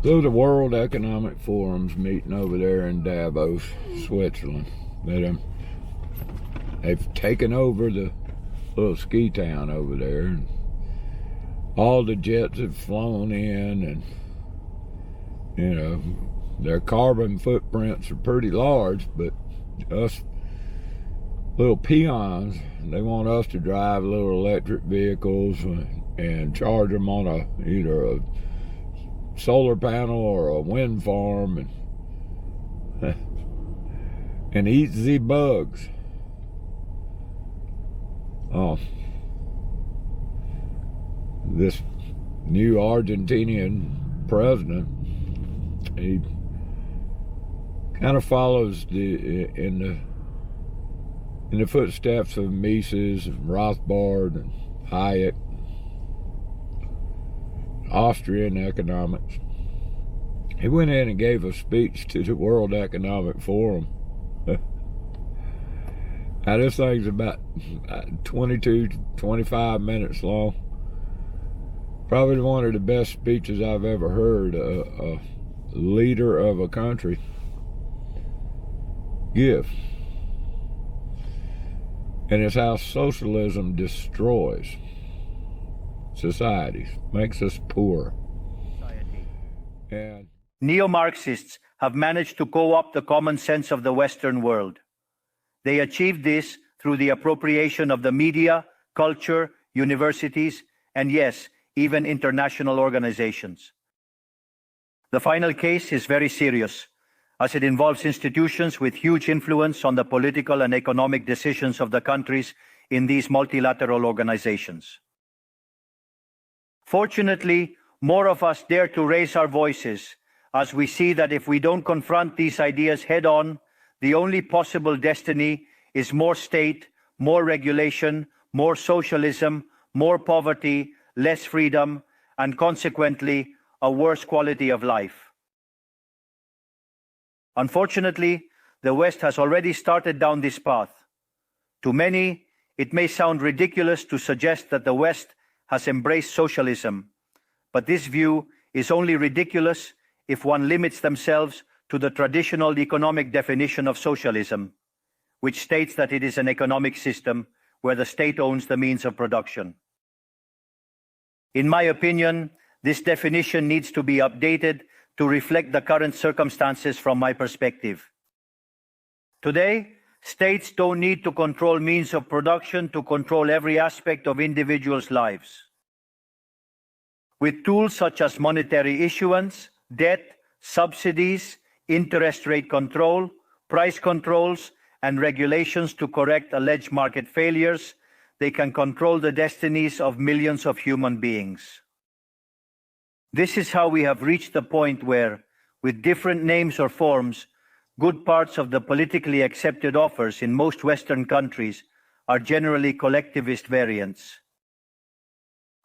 So the World Economic Forum's meeting over there in Davos, Switzerland. They've taken over the little ski town over there, and all the jets have flown in, and their carbon footprints are pretty large, but us little peons, they want us to drive little electric vehicles and charge them on either a solar panel or a wind farm, and eat the bugs. Oh, this new Argentinian president, he kind of follows in the footsteps of Mises and Rothbard and Hayek, Austrian economics. He went in and gave a speech to the World Economic Forum. Now this thing's about 22 to 25 minutes long. Probably one of the best speeches I've ever heard a leader of a country give. And it's how socialism destroys societies, makes us poor. And neo-Marxists have managed to co-opt the common sense of the Western world. They achieved this through the appropriation of the media, culture, universities, and yes, even international organizations. The final case is very serious, as it involves institutions with huge influence on the political and economic decisions of the countries in these multilateral organizations. Fortunately, more of us dare to raise our voices as we see that if we don't confront these ideas head-on, the only possible destiny is more state, more regulation, more socialism, more poverty, less freedom, and consequently, a worse quality of life. Unfortunately, the West has already started down this path. To many, it may sound ridiculous to suggest that the West has embraced socialism, but this view is only ridiculous if one limits themselves to the traditional economic definition of socialism, which states that it is an economic system where the state owns the means of production. In my opinion, this definition needs to be updated to reflect the current circumstances from my perspective. Today, states don't need to control means of production to control every aspect of individuals' lives. With tools such as monetary issuance, debt, subsidies, interest rate control, price controls, and regulations to correct alleged market failures, they can control the destinies of millions of human beings. This is how we have reached the point where, with different names or forms, good parts of the politically accepted offers in most Western countries are generally collectivist variants.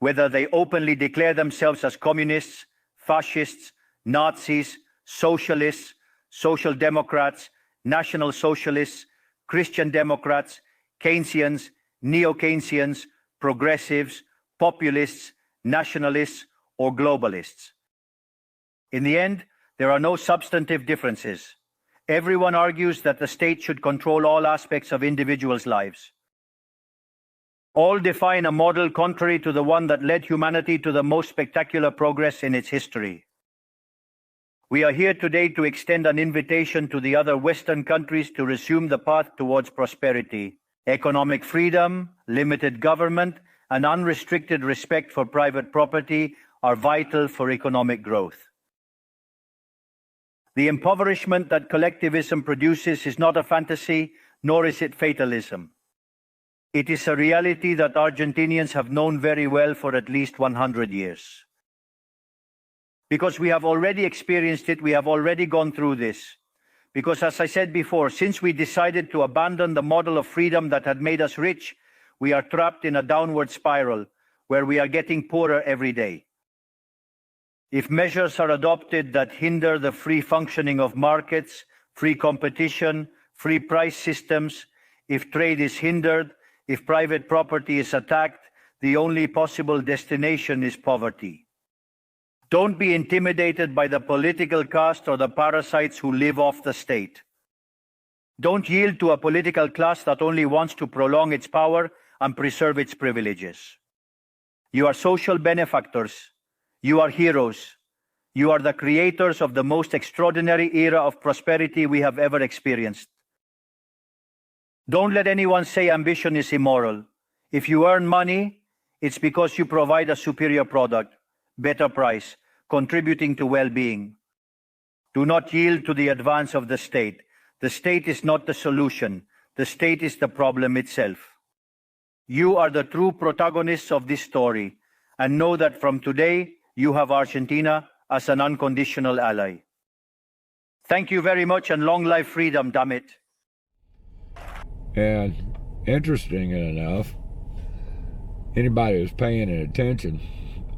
Whether they openly declare themselves as communists, fascists, Nazis, socialists, social democrats, national socialists, Christian Democrats, Keynesians, neo-Keynesians, progressives, populists, nationalists, or globalists. In the end, there are no substantive differences. Everyone argues that the state should control all aspects of individuals' lives. All define a model contrary to the one that led humanity to the most spectacular progress in its history. We are here today to extend an invitation to the other Western countries to resume the path towards prosperity. Economic freedom, limited government, and unrestricted respect for private property are vital for economic growth. The impoverishment that collectivism produces is not a fantasy, nor is it fatalism. It is a reality that Argentinians have known very well for at least 100 years. Because we have already experienced it, we have already gone through this. Because as I said before, since we decided to abandon the model of freedom that had made us rich, we are trapped in a downward spiral where we are getting poorer every day. If measures are adopted that hinder the free functioning of markets, free competition, free price systems, if trade is hindered, if private property is attacked, the only possible destination is poverty. Don't be intimidated by the political caste or the parasites who live off the state. Don't yield to a political class that only wants to prolong its power and preserve its privileges. You are social benefactors. You are heroes. You are the creators of the most extraordinary era of prosperity we have ever experienced. Don't let anyone say ambition is immoral. If you earn money, it's because you provide a superior product, better price, contributing to well-being. Do not yield to the advance of the state. The state is not the solution. The state is the problem itself. You are the true protagonists of this story, and know that from today, you have Argentina as an unconditional ally. Thank you very much, and long life freedom, damn it. And interesting enough, anybody who's paying attention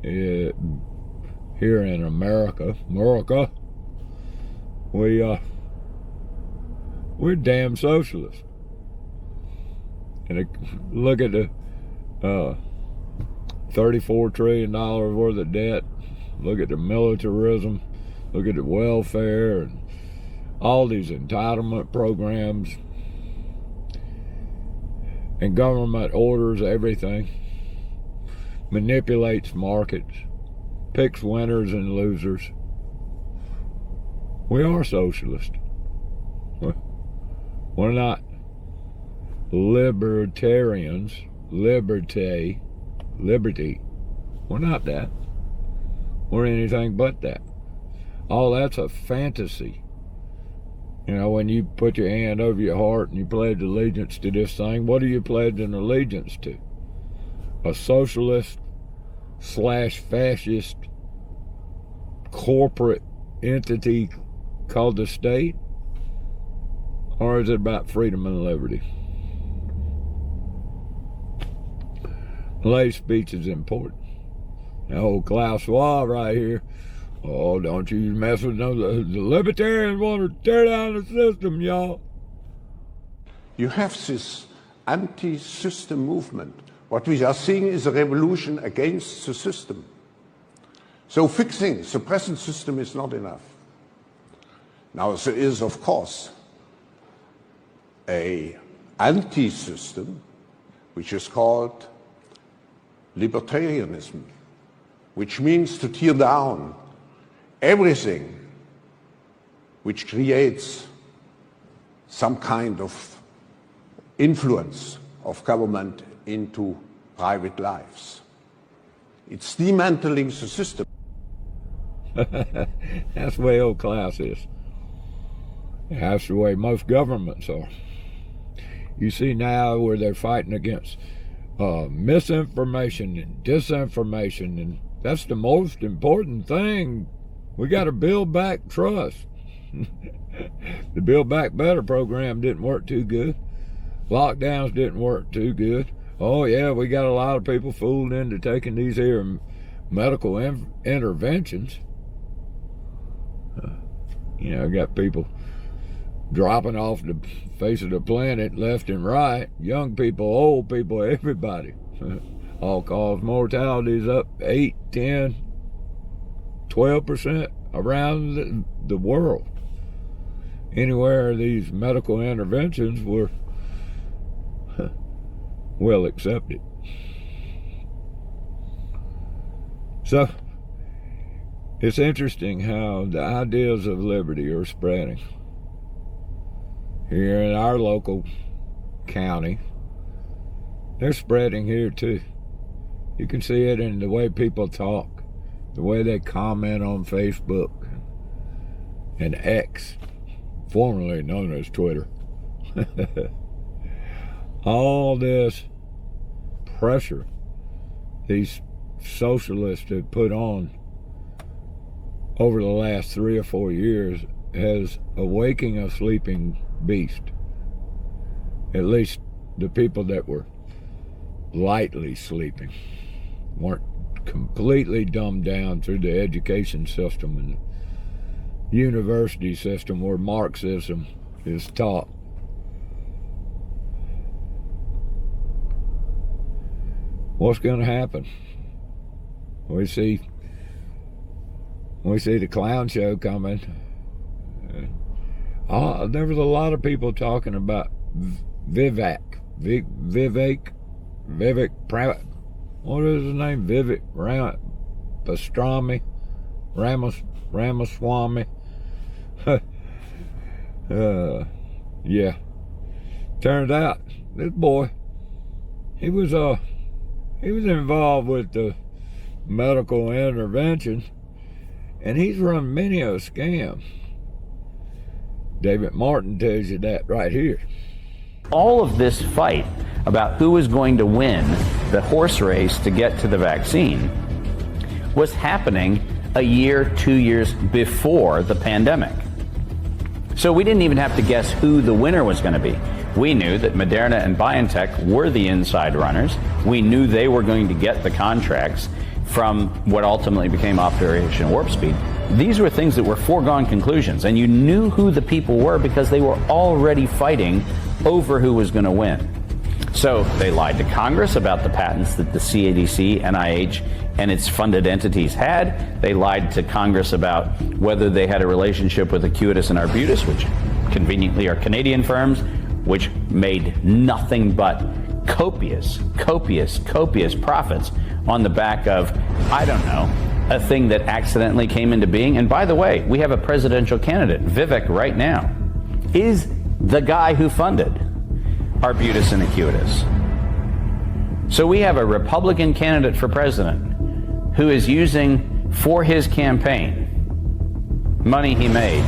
here in America, we're damn socialists. And look at the $34 trillion worth of debt. Look at the militarism. Look at the welfare and all these entitlement programs. And government orders everything. Manipulates markets. Picks winners and losers. We are socialists. We're not libertarians. Liberty. We're not that. We're anything but that. All that's a fantasy. You know, when you put your hand over your heart and you pledge allegiance to this thing, what are you pledging allegiance to? A socialist / fascist corporate entity called the state? Or is it about freedom and liberty? Milei's speech is important. That old Klaus Schwab right here. Oh, don't you mess with them. The libertarians want to tear down the system, y'all. You have this anti-system movement. What we are seeing is a revolution against the system. So fixing the present system is not enough. Now there is, of course, an anti-system which is called libertarianism, which means to tear down everything which creates some kind of influence of government into private lives. It's dismantling the system. That's the way old Klaus is. That's the way most governments are. You see now where they're fighting against misinformation and disinformation, and that's the most important thing. We got to build back trust. The Build Back Better program didn't work too good. Lockdowns didn't work too good. Oh yeah, we got a lot of people fooled into taking these here medical interventions. You know, got people dropping off the face of the planet left and right. Young people, old people, everybody. All-cause mortality is up 8, 10, 12% around the world. Anywhere these medical interventions were well accepted. So it's interesting how the ideas of liberty are spreading. Here in our local county, they're spreading here too. You can see it in the way people talk, the way they comment on Facebook and X, formerly known as Twitter. All this pressure these socialists have put on over the last 3 or 4 years has awakened a sleeping beast. At least the people that were lightly sleeping weren't completely dumbed down through the education system and university system where Marxism is taught. What's going to happen? We see we see the clown show coming. There was a lot of people talking about Vivek, what is his name? Vivek Ramaswamy. Yeah. Turns out this boy, he was involved with the medical intervention, and he's run many a scam. David Martin tells you that right here. All of this fight about who was going to win the horse race to get to the vaccine was happening a year, 2 years before the pandemic. So we didn't even have to guess who the winner was going to be. We knew that Moderna and BioNTech were the inside runners. We knew they were going to get the contracts from what ultimately became Operation Warp Speed. These were things that were foregone conclusions, and you knew who the people were because they were already fighting over who was going to win. So they lied to Congress about the patents that the CDC, NIH, and its funded entities had. They lied to Congress about whether they had a relationship with Acuitas and Arbutus, which conveniently are Canadian firms, which made nothing but copious profits on the back of, I don't know, a thing that accidentally came into being. And by the way, we have a presidential candidate, Vivek, right now, is the guy who funded Arbutus and Acuitas. So we have a Republican candidate for president who is using for his campaign money he made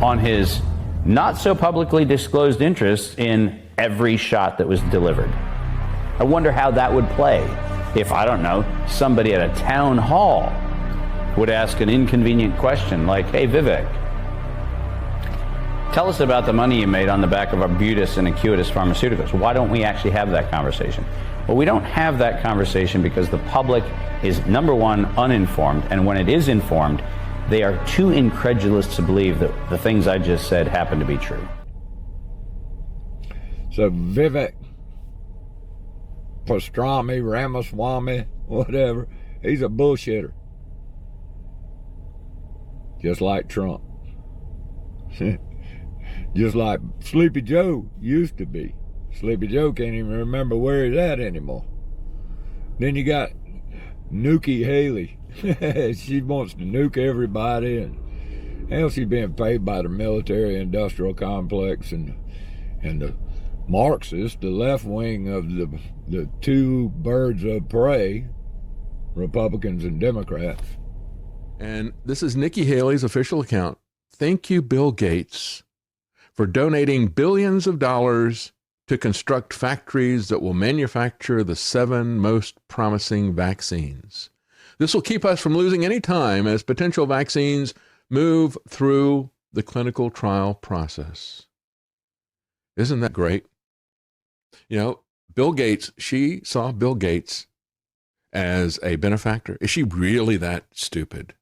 on his not so publicly disclosed interests in every shot that was delivered. I wonder how that would play if, I don't know, somebody at a town hall would ask an inconvenient question like, hey, Vivek, tell us about the money you made on the back of Arbutus and Acuitas Pharmaceuticals. Why don't we actually have that conversation? Well, we don't have that conversation because the public is, number one, uninformed, and when it is informed, they are too incredulous to believe that the things I just said happen to be true. So Vivek Pastrami, Ramaswamy, whatever, he's a bullshitter. Just like Trump. Just like Sleepy Joe used to be. Sleepy Joe can't even remember where he's at anymore. Then you got Nikki Haley. She wants to nuke everybody, and hell, she's being paid by the military-industrial complex and the Marxists, the left wing of the two birds of prey, Republicans and Democrats. And this is Nikki Haley's official account. Thank you, Bill Gates, for donating billions of dollars to construct factories that will manufacture the 7 most promising vaccines. This will keep us from losing any time as potential vaccines move through the clinical trial process. Isn't that great? You know, Bill Gates, she saw Bill Gates as a benefactor. Is she really that stupid?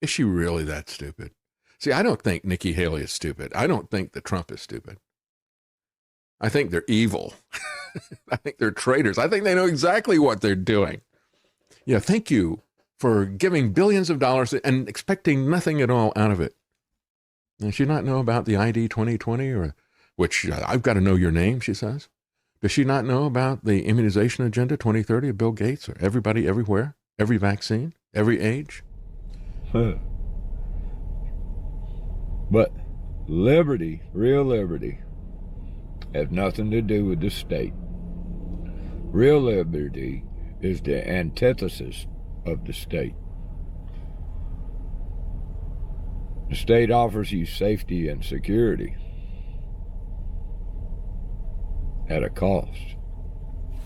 Is she really that stupid? See, I don't think Nikki Haley is stupid. I don't think that Trump is stupid. I think they're evil. I think they're traitors. I think they know exactly what they're doing. Yeah, thank you for giving billions of dollars and expecting nothing at all out of it. Does she not know about the ID 2020, or which I've got to know your name, she says? Does she not know about the immunization agenda 2030 of Bill Gates, or everybody, everywhere, every vaccine, every age? But liberty, real liberty, has nothing to do with the state. Real liberty is the antithesis of the state. The state offers you safety and security at a cost.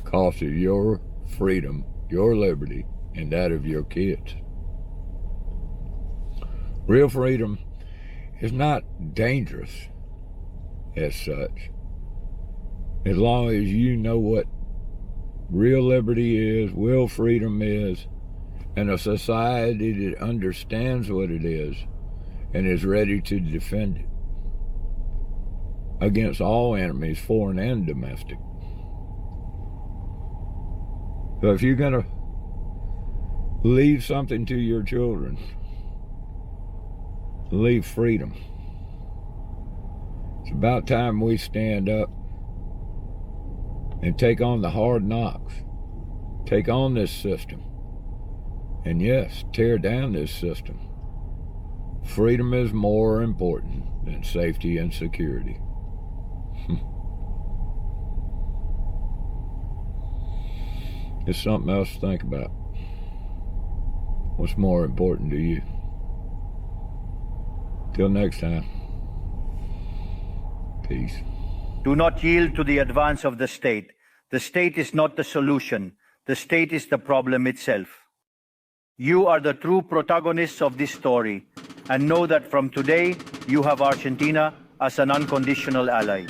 Cost of your freedom, your liberty, and that of your kids. Real freedom is not dangerous as such, as long as you know what real liberty is, real freedom is, and a society that understands what it is and is ready to defend it against all enemies, foreign and domestic. So if you're going to leave something to your children, leave freedom. It's about time we stand up and take on the hard knocks. Take on this system. And yes, tear down this system. Freedom is more important than safety and security. It's something else to think about. What's more important to you? Till next time. Peace. Do not yield to the advance of the state. The state is not the solution. The state is the problem itself. You are the true protagonists of this story, and know that from today, you have Argentina as an unconditional ally.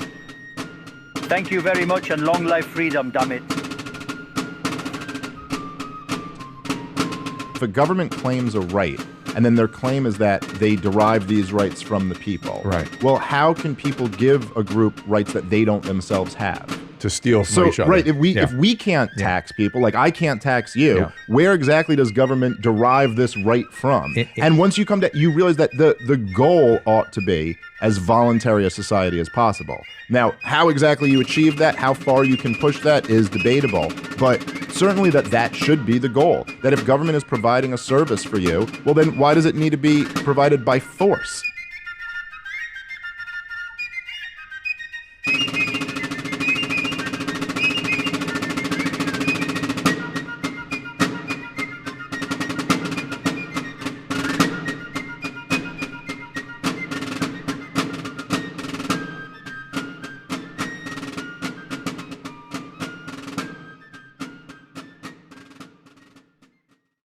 Thank you very much, and long life freedom, damn it. If a government claims a right, and then their claim is that they derive these rights from the people. Right. Well, how can people give a group rights that they don't themselves have? To steal from each other. Right, if we can't tax people, like I can't tax you, where exactly does government derive this right from? And once you come to, you realize that the goal ought to be as voluntary a society as possible. Now, how exactly you achieve that, how far you can push that is debatable, but certainly that should be the goal. That if government is providing a service for you, well then why does it need to be provided by force?